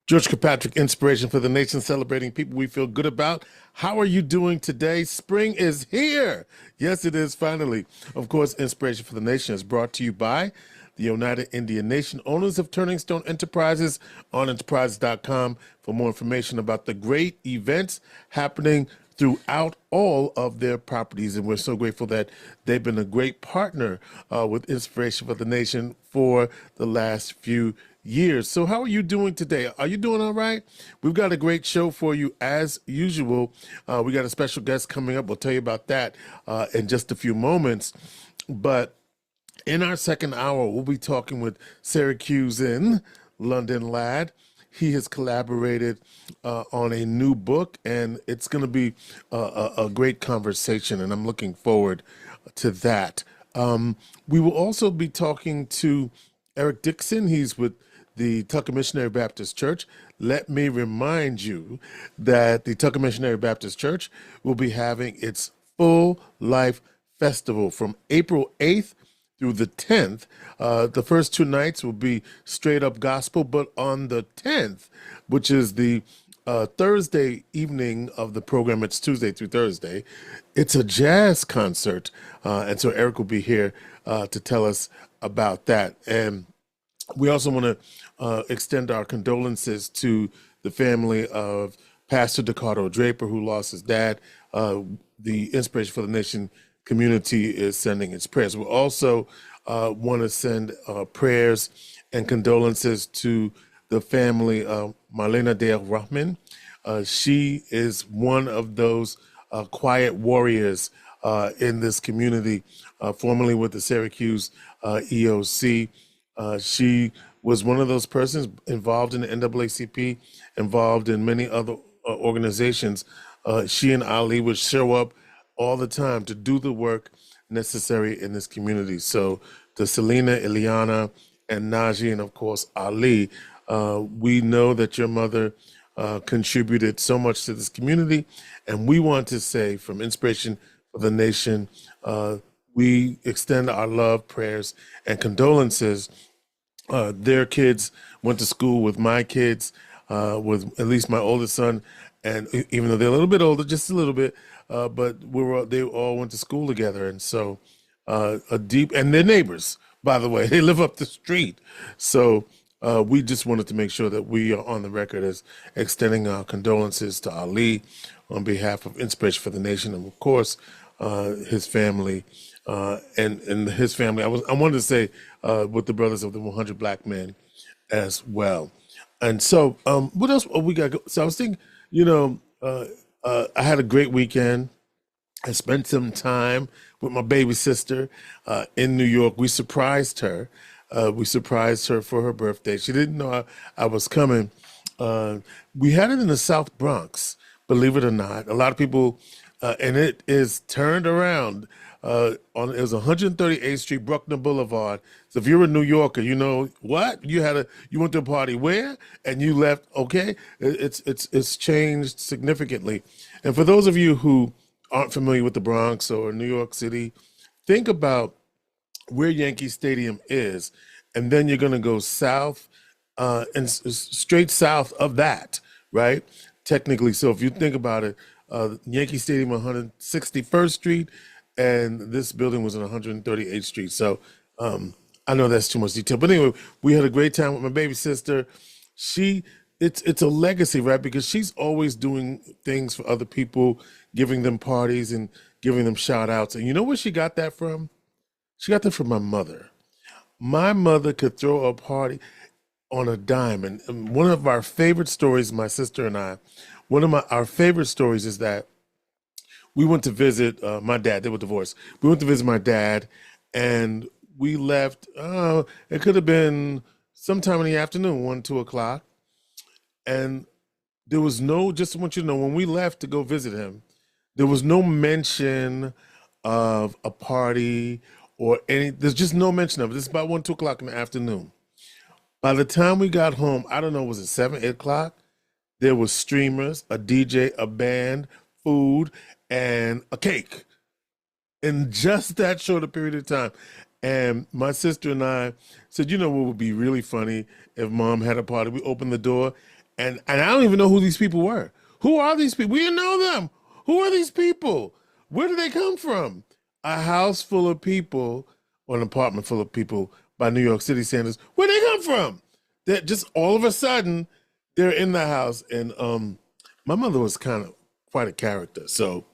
George Kilpatrick Inspiration for the Nation, celebrating people we feel good about. How are you doing today? Spring is here. Yes, it is, finally. Of course, Inspiration for the Nation is brought to you by the United Indian Nation, owners of Turning Stone Enterprises, on enterprises.com for more information about the great events happening throughout all of their properties. And we're so grateful that they've been a great partner with Inspiration for the Nation for the last few years. So how are you doing today? Are you doing all right? We've got a great show for you as usual. We got a special guest coming up. We'll tell you about that in just a few moments. But in our second hour, we'll be talking with Syracusean London lad. He has collaborated on a new book, and it's going to be a great conversation, and I'm looking forward to that. We will also be talking to Eric Dixon. He's with the Tucker Missionary Baptist Church. Let me remind you that the Tucker Missionary Baptist Church will be having its Full Life Festival from April 8th through the 10th. The first two nights will be straight up gospel, but on the 10th, which is the Thursday evening of the program, it's Tuesday through Thursday, it's a jazz concert. And so Eric will be here to tell us about that. And we also want to extend our condolences to the family of Pastor Ricardo Draper, who lost his dad. The Inspiration for the Nation community is sending its prayers. We also want to send prayers and condolences to the family of Marlena Dale Rahman. She is one of those quiet warriors in this community, formerly with the Syracuse EOC. She was one of those persons involved in the NAACP, involved in many other organizations. She and Ali would show up all the time to do the work necessary in this community. So to Selena, Ileana, and Najee, and of course, Ali, we know that your mother contributed so much to this community. And we want to say from Inspiration for the Nation, we extend our love, prayers, and condolences. Their kids went to school with my kids, with at least my oldest son, and even though they're a little bit older, just a little bit, but they all went to school together, and so and they're neighbors, by the way. They live up the street, so we just wanted to make sure that we are on the record as extending our condolences to Ali on behalf of Inspiration for the Nation, and of course his family. And his family, I wanted to say with the brothers of the 100 Black Men as well. And so what else we got? So I was thinking, I had a great weekend. I spent some time with my baby sister in New York. We surprised her. For her birthday. She didn't know I was coming. We had it in the South Bronx, believe it or not. A lot of people, and it is turned around. It was 138th Street, Bruckner Boulevard. So if you're a New Yorker, you know what you went to a party where, and you left. Okay, it's changed significantly. And for those of you who aren't familiar with the Bronx or New York City, think about where Yankee Stadium is, and then you're going to go south and straight south of that, right? Technically, so if you think about it, Yankee Stadium, 161st Street. And this building was on 138th Street. So I know that's too much detail. But anyway, we had a great time with my baby sister. It's a legacy, right? Because she's always doing things for other people, giving them parties and giving them shout outs. And you know where she got that from? She got that from my mother. My mother could throw a party on a dime. And one of our favorite stories, my sister and I, our favorite stories is that we went to visit my dad. They were divorced. We went to visit my dad, and we left. It could have been sometime in the afternoon, 1, 2 o'clock. And there was just want you to know, when we left to go visit him, there was no mention of a party or there's just no mention of it. It's about 1, 2 o'clock in the afternoon. By the time we got home, I don't know, was it 7, 8 o'clock? There was streamers, a DJ, a band, food, and a cake in just that short a period of time. And my sister and I said, what would be really funny if Mom had a party? We opened the door, And I don't even know who these people were. Who are these people? We didn't know them. Who are these people? Where did they come from? A house full of people, or an apartment full of people by New York City standards. Where'd they come from? That just all of a sudden they're in the house. And my mother was kind of quite a character. So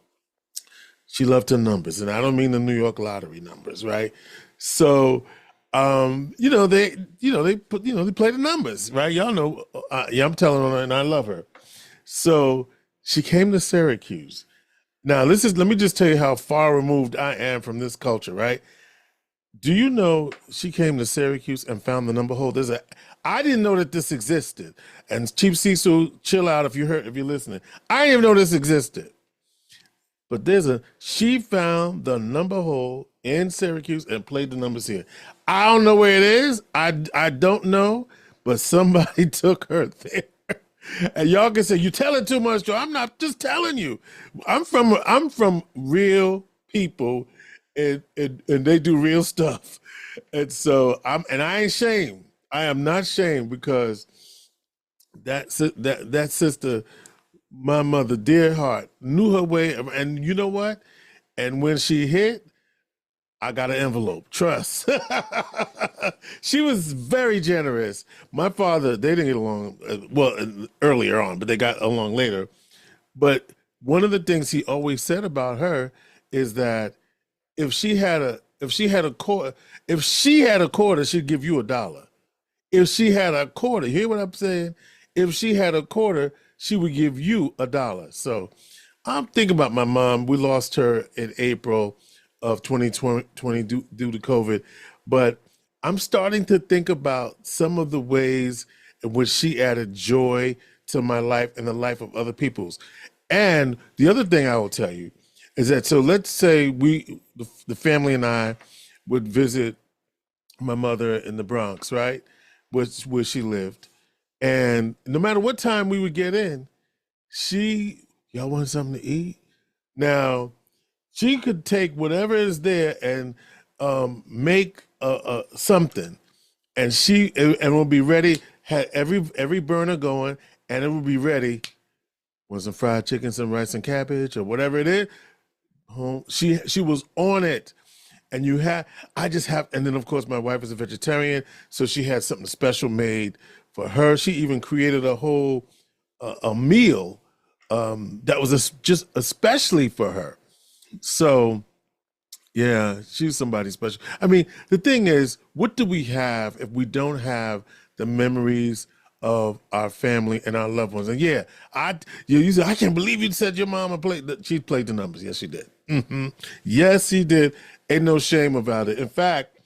she loved her numbers. And I don't mean the New York lottery numbers, right? So they play the numbers, right? Y'all know, I'm telling her, and I love her. So she came to Syracuse. Now, let me just tell you how far removed I am from this culture, right? Do you know she came to Syracuse and found the number hole? I didn't know that this existed. And Chief Cecil, chill out if you're listening. I didn't even know this existed. But she found the number hole in Syracuse and played the numbers here. I don't know where it is. I don't know, but somebody took her there. And y'all can say, you telling too much, Joe. I'm not just telling you. I'm from real people and they do real stuff. And so I ain't shamed. I am not shamed because that sister, my mother, dear heart, knew her way. And you know what? And when she hit, I got an envelope. Trust. She was very generous. My father, they didn't get along, earlier on, but they got along later. But one of the things he always said about her is that if she had a quarter, she'd give you $1. If she had a quarter, hear what I'm saying? If she had a quarter, she would give you $1. So I'm thinking about my mom. We lost her in April of 2020 due to COVID. But I'm starting to think about some of the ways in which she added joy to my life and the life of other people's. And the other thing I will tell you is that, so let's say the family and I would visit my mother in the Bronx, right? Where she lived. And no matter what time we would get in, y'all want something to eat? Now, she could take whatever is there and make something, and will be ready. Had every burner going, and it would be ready. Want some fried chicken, some rice and cabbage, or whatever it is. She was on it, and and then of course my wife is a vegetarian, so she had something special made for her. She even created a whole a meal that was just especially for her. So, yeah, she's somebody special. I mean, the thing is, what do we have if we don't have the memories of our family and our loved ones? And yeah, you said, I can't believe you said your mama she played the numbers. Yes, she did. Mm-hmm. Yes, she did. Ain't no shame about it. In fact,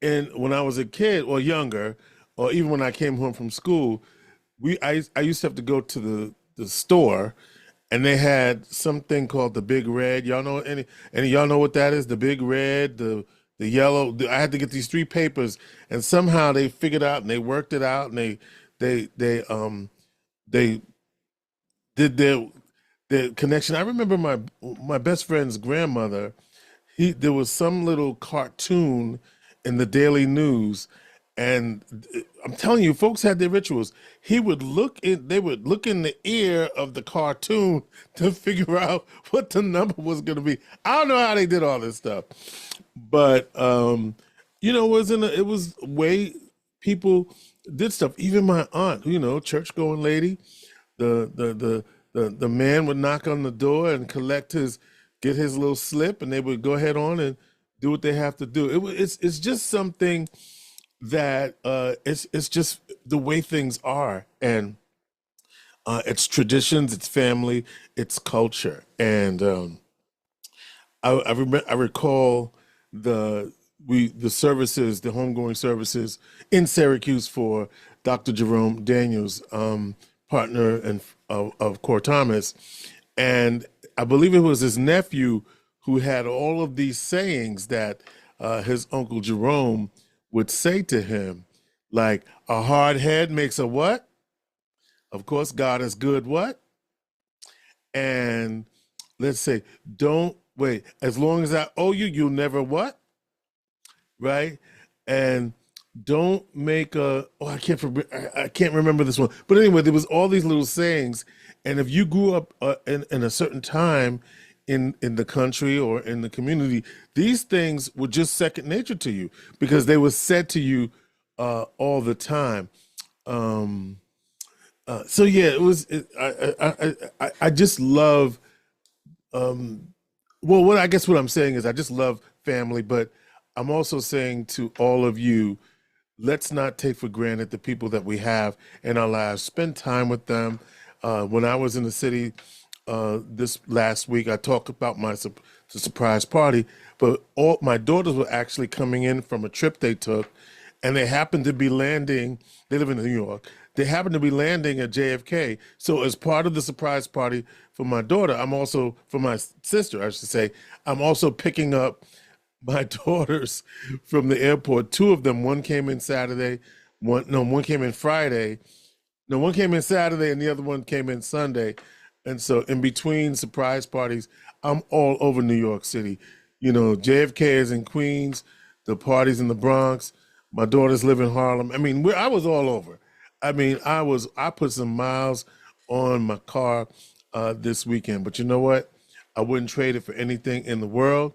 when I was a kid or younger, or even when I came home from school, I used to have to go to the store. And they had something called the Big Red. Y'all know any y'all know what that is? The Big Red, the yellow. I had to get these 3 papers, and somehow they figured out and they worked it out, and they did their connection. I remember my best friend's grandmother. There was some little cartoon in the Daily News, and I'm telling you, folks had their rituals. They would look in the ear of the cartoon to figure out what the number was going to be. I don't know how they did all this stuff, but it was way people did stuff. Even my aunt, church going lady, the man would knock on the door and get his little slip, and they would go ahead on and do what they have to do. It's just something that it's just the way things are, and it's traditions, it's family, it's culture. And I recall the services, the homegoing services in Syracuse for Dr. Jerome Daniels, partner of Core Thomas, and I believe it was his nephew who had all of these sayings that his uncle Jerome would say to him, like, a hard head makes a what? Of course, God is good what? And let's say, don't wait. As long as I owe you, you'll never what? Right? And don't make a, oh, I can't remember this one. But anyway, there was all these little sayings. And if you grew up in a certain time in the country or in the community, these things were just second nature to you because they were said to you all the time. Um, so yeah, it was. I just love. Well, what I guess what I'm saying is I just love family, but I'm also saying to all of you, let's not take for granted the people that we have in our lives. Spend time with them. When I was in the city this last week, I talked about the surprise party, but all my daughters were actually coming in from a trip they took, and they happened to be landing. They live in New York. They happened to be landing at JFK. So as part of the surprise party for my daughter, I'm also for my sister, I should say, I'm also picking up my daughters from the airport. Two of them, one came in Saturday, one came in Friday. No, one came in Saturday and the other one came in Sunday. And so in between surprise parties, I'm all over New York City. You know, JFK is in Queens, the party's in the Bronx. My daughters live in Harlem. I mean, I was all over. I mean, I put some miles on my car this weekend. But you know what? I wouldn't trade it for anything in the world.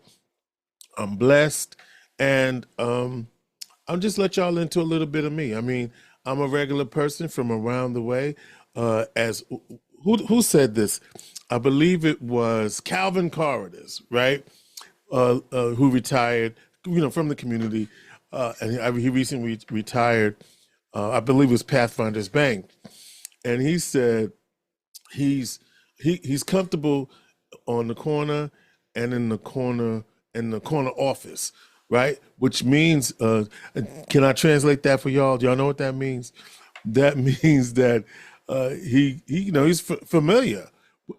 I'm blessed, and I'll just let y'all into a little bit of me. I mean, I'm a regular person from around the way. As who said this? I believe it was Calvin Corridors, right? Who retired, from the community, and he recently retired. I believe it was Pathfinders Bank, and he said he's comfortable on the corner and in the corner office, right? Which means, can I translate that for y'all? Do y'all know what that means? That means that he's familiar,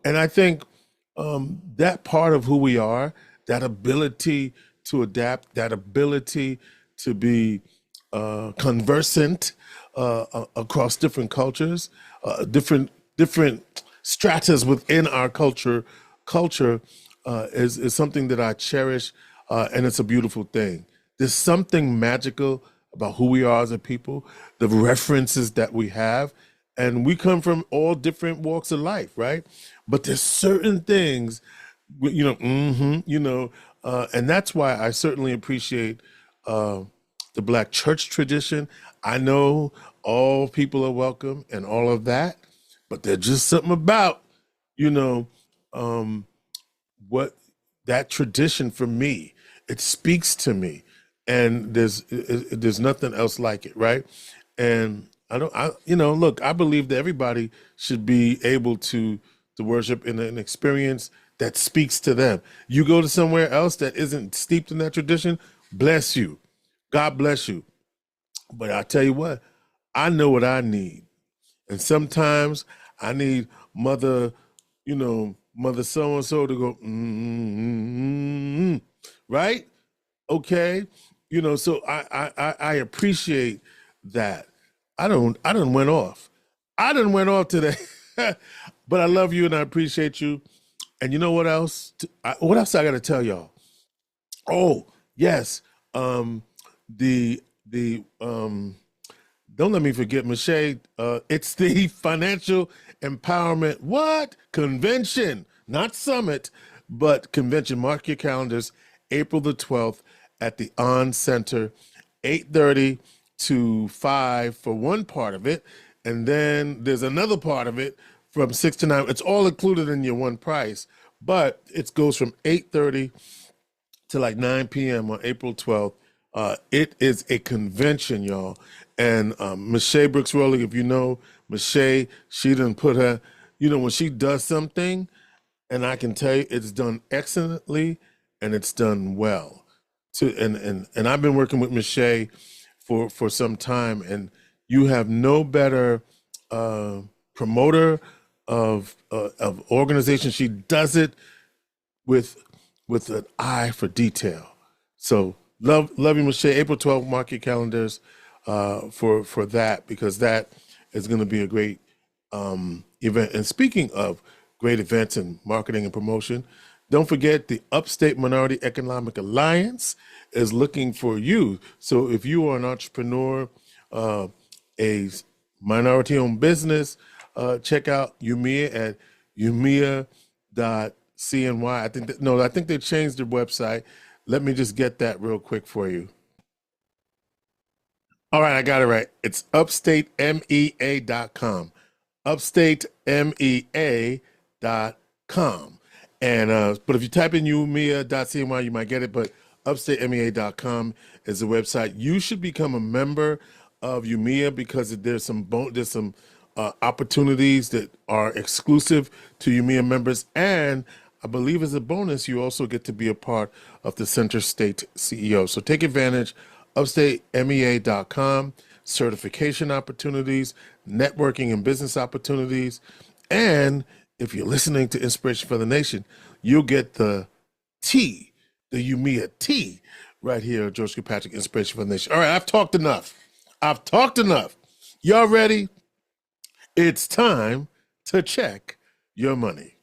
and I think that part of who we are, that ability to adapt, that ability to be conversant across different cultures, different stratas within our culture is something that I cherish, and it's a beautiful thing. There's something magical about who we are as a people, the references that we have, and we come from all different walks of life, right? But there's certain things, and that's why I certainly appreciate the Black church tradition. I know all people are welcome and all of that, but there's just something about, you know, what that tradition for me, it speaks to me, and there's nothing else like it, right? And look, I believe that everybody should be able to worship in an experience that speaks to them. You go to somewhere else that isn't steeped in that tradition, bless you, God bless you. But I tell you what, I know what I need, and sometimes I need mother, mother so and so to go, right? Okay, so I appreciate that. I don't went off. I didn't went off today, but I love you and I appreciate you. And you know what else? What else I got to tell y'all? Oh yes, the don't let me forget, Michelle. It's the Financial Empowerment Convention, not summit, but convention. Mark your calendars, April the 12th at the On Center, 8:30 to 5 for one part of it, and then there's another part of it from 6 to 9. It's all included in your one price, but it goes from 8:30 to like 9 p.m. on April 12th. It is a convention, y'all. And Michelle Brooks Rowley, if you know Michelle, she didn't put her, when she does something, and I can tell you it's done excellently and it's done well. And I've been working with Michelle for some time, and you have no better promoter of organization. She does it with an eye for detail. So love you, Michelle. April 12th, mark your calendars for that, because that is going to be a great event. And speaking of great events and marketing and promotion, Don't forget the Upstate Minority Economic Alliance is looking for you. So if you are an entrepreneur, a minority-owned business, check out UMIA at umia.cny. I think they changed their website. Let me just get that real quick for you. All right, I got it right. It's upstatemea.com. Upstatemea.com. And but if you type in umia.cny, you might get it. But upstatemea.com is the website. You should become a member of UMIA because there's some opportunities that are exclusive to UMIA members, and I believe as a bonus, you also get to be a part of the Center State CEO. So take advantage. Upstatemea.com, certification opportunities, networking and business opportunities, and if you're listening to Inspiration for the Nation, you'll get the T, the UMIA T, right here, George Kilpatrick Inspiration for the Nation. All right, I've talked enough. Y'all ready? It's time to check your money.